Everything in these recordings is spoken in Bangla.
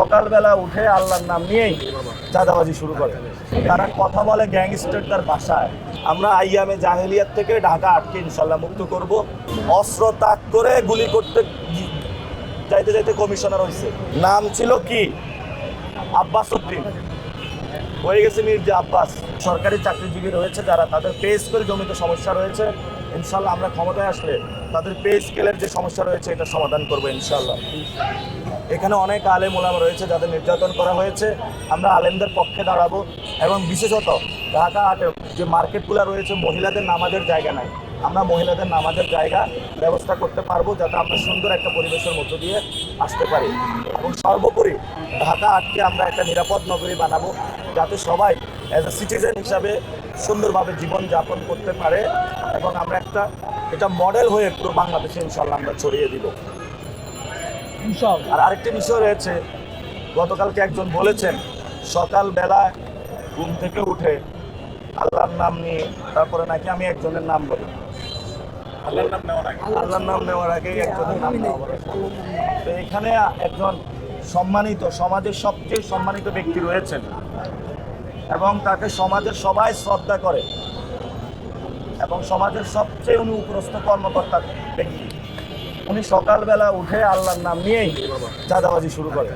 সকালবেলা উঠে আল্লাহর নাম নিয়েই চাঁদাবাজি শুরু করে। তারা কথা বলে গ্যাংস্টারদের ভাষায়। আমরা আইয়ামে জাহেলিয়াত থেকে ঢাকা আটকে ইনশাল্লাহ মুক্ত করব। অস্ত্র তাক করে গুলি করতে যাইতে যাইতে কমিশনার হয়েছে। নাম ছিল কি? আব্বাস উদ্দিন, হয়ে গেছে মির্জা আব্বাস। সরকারি চাকরিজীবী রয়েছে যারা, তাদের পে স্কেল জমিতে সমস্যা রয়েছে। ইনশাল্লাহ আমরা ক্ষমতায় আসলে তাদের পে স্কেলের যে সমস্যা রয়েছে এটা সমাধান করবো ইনশাল্লাহ। এখানে অনেক আলেম ওলামা রয়েছে যাদের নির্যাতন করা হয়েছে। আমরা আলেমদের পক্ষে দাঁড়াবো এবং বিশেষত ঢাকা হাটে যে মার্কেটগুলো রয়েছে মহিলাদের নামাজের জায়গা নাই, আমরা মহিলাদের নামাজের জায়গা ব্যবস্থা করতে পারবো যাতে আমরা সুন্দর একটা পরিবেশের মধ্য দিয়ে আসতে পারি। এবং সর্বোপরি ঢাকা হাটকে আমরা একটা নিরাপদ নগরী বানাবো যাতে সবাই অ্যাজ এ সিটিজেন হিসাবে সুন্দরভাবে জীবনযাপন করতে পারে এবং আমরা এটা মডেল হয়ে পুরো বাংলাদেশে ইনশাল্লাহ আমরা ছড়িয়ে দিব। আর আরেকটি বিষয় রয়েছে, গতকালকে একজন বলেছেন সকালবেলায় ঘুম থেকে উঠে আল্লাহর নাম নিয়ে তারপরে নাকি আমি একজনের নাম বলি, আল্লাহর নাম নেওয়ার আগেই একজনের নাম নেওয়া। তো এখানে একজন সম্মানিত, সমাজের সবচেয়ে সম্মানিত ব্যক্তি রয়েছেন এবং তাকে সমাজের সবাই শ্রদ্ধা করে এবং সমাজের সবচেয়ে উনি উপরস্থ কর্মকর্তা ব্যক্তি। উনি সকালবেলা উঠে আল্লাহর নাম নিয়েই চাঁদাবাজি শুরু করে,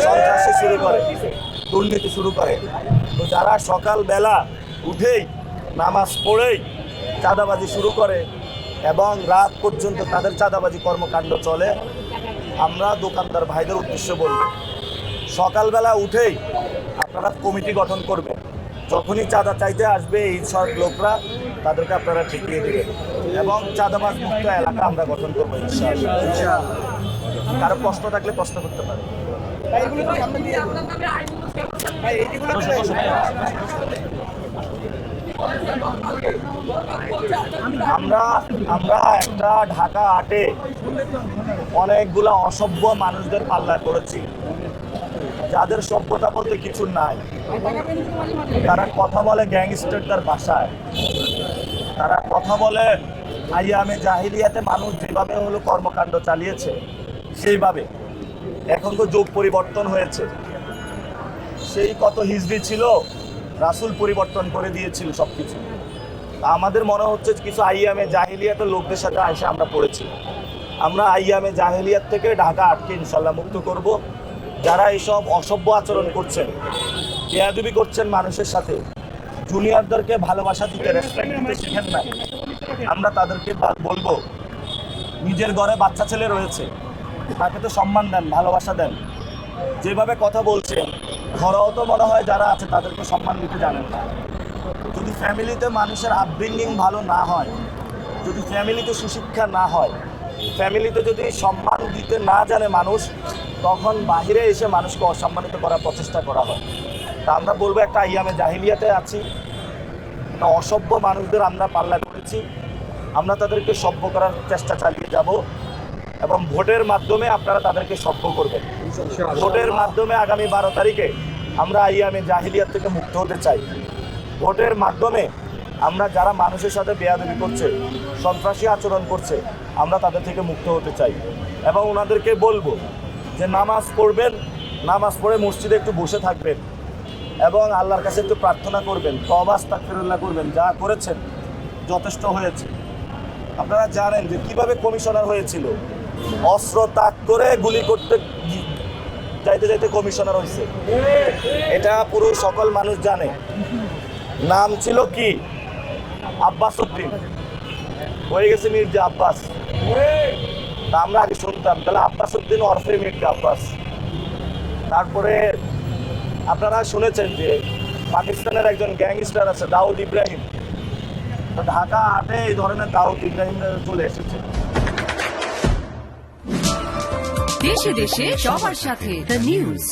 সন্ত্রাসী শুরু করে, দুর্নীতি শুরু করে। তো যারা সকালবেলা উঠেই নামাজ পড়েই চাঁদাবাজি শুরু করে এবং রাত পর্যন্ত তাদের চাঁদাবাজি কর্মকাণ্ড চলে, আমরা দোকানদার ভাইদের উদ্দেশ্যে বলব সকালবেলা উঠেই আপনারা কমিটি গঠন করবেন। যখনই চাঁদা চাইতে আসবে এই সব লোকরা তাদেরকে আপনারা ঠেকিয়ে দেবেন এবং চাঁদাবাজ মুক্ত এলাকা আমরা গঠন করবো ইনশাআল্লাহ। কারো প্রশ্ন থাকলে প্রশ্ন করতে পারে। আমরা একটা ঢাকা হাটে অনেকগুলা অসভ্য মানুষদের পাল্লায় পড়েছি যাদের সভ্যতা বলতে কিছু নাই। তারা কথা বলে গ্যাংস্টারদের ভাষায়, তারা কথা বলে আইয়ামে জাহিলিয়াতে মানুষ যেভাবে হলো কর্মকাণ্ড চালিয়েছে সেইভাবে। এখন তো যুগ পরিবর্তন হয়েছে, সেই কত হিজরি ছিল, রাসূল পরিবর্তন করে দিয়েছিল সবকিছু। আমাদের মনে হচ্ছে কিছু আইয়ামে জাহিলিয়াতের লোকদের সাথে এসে আমরা পড়েছি। আমরা আইয়ামে জাহিলিয়াত থেকে ঢাকা আটকে ইনশাল্লাহ মুক্ত করব। যারা এইসব অসভ্য আচরণ করছেন, বেয়াদবি করছেন মানুষের সাথে, জুনিয়রদেরকে ভালোবাসা দিতে, রেসপেক্ট দিতে শিখেন না, আমরা তাদেরকে বলবো নিজের ঘরে বাচ্চা ছেলে রয়েছে, তাকে তো সম্মান দেন, ভালোবাসা দেন। যেভাবে কথা বলছেন ঘরেও তো মনে হয় যারা আছে তাদেরকে সম্মান দিতে জানেন না। যদি ফ্যামিলিতে মানুষের আপব্রিঙ্গিং ভালো না হয়, যদি ফ্যামিলিতে সুশিক্ষা না হয়, ফ্যামিলিতে যদি সম্মান দিতে না জানে মানুষ, তখন বাহিরে এসে মানুষকে অসম্মানিত করার প্রচেষ্টা করা হয়। তা আমরা বলবো একটা আইয়ামে জাহিলিয়াতে আছি, অসভ্য মানুষদের আমরা পাল্লা করেছি, আমরা তাদেরকে সভ্য করার চেষ্টা চালিয়ে যাব এবং ভোটের মাধ্যমে আপনারা তাদেরকে সভ্য করবেন। ভোটের মাধ্যমে আগামী 12 তারিখে আমরা আইয়ামে জাহিলিয়াত থেকে মুক্ত হতে চাই। ভোটের মাধ্যমে আমরা যারা মানুষের সাথে বেয়াদবি করছে, সন্ত্রাসী আচরণ করছে, আমরা তাদের থেকে মুক্ত হতে চাই এবং ওনাদেরকে বলবো যে নামাজ পড়বেন, নামাজ পড়ে মসজিদে একটু বসে থাকবেন এবং আল্লাহর কাছে একটু প্রার্থনা করবেন, তওবা ইস্তিগফার করবেন। যা করেছেন যথেষ্ট হয়েছে। আপনারা জানেন যে কিভাবে কমিশনার হয়েছিল, অস্ত্র তাক করে গুলি করতে যাইতে যাইতে কমিশনার হয়েছে। এটা পুরো সকল মানুষ জানে। নাম ছিল কি? আব্বাস উদ্দিন, হয়ে গেছে মির্জা আব্বাস। তা আমরা আগে শুনতাম তাহলে আব্বাস উদ্দিন ওরফে মির্জা আব্বাস। তারপরে আপনারা শুনেছেন যে পাকিস্তানের একজন গ্যাংস্টার আছে দাউদ ইব্রাহিম। ঢাকা হাটে এই ধরনের দাউদ ইব্রাহিম চলে এসেছে। দেশে দেশে সবার সাথে দ্য নিউজ।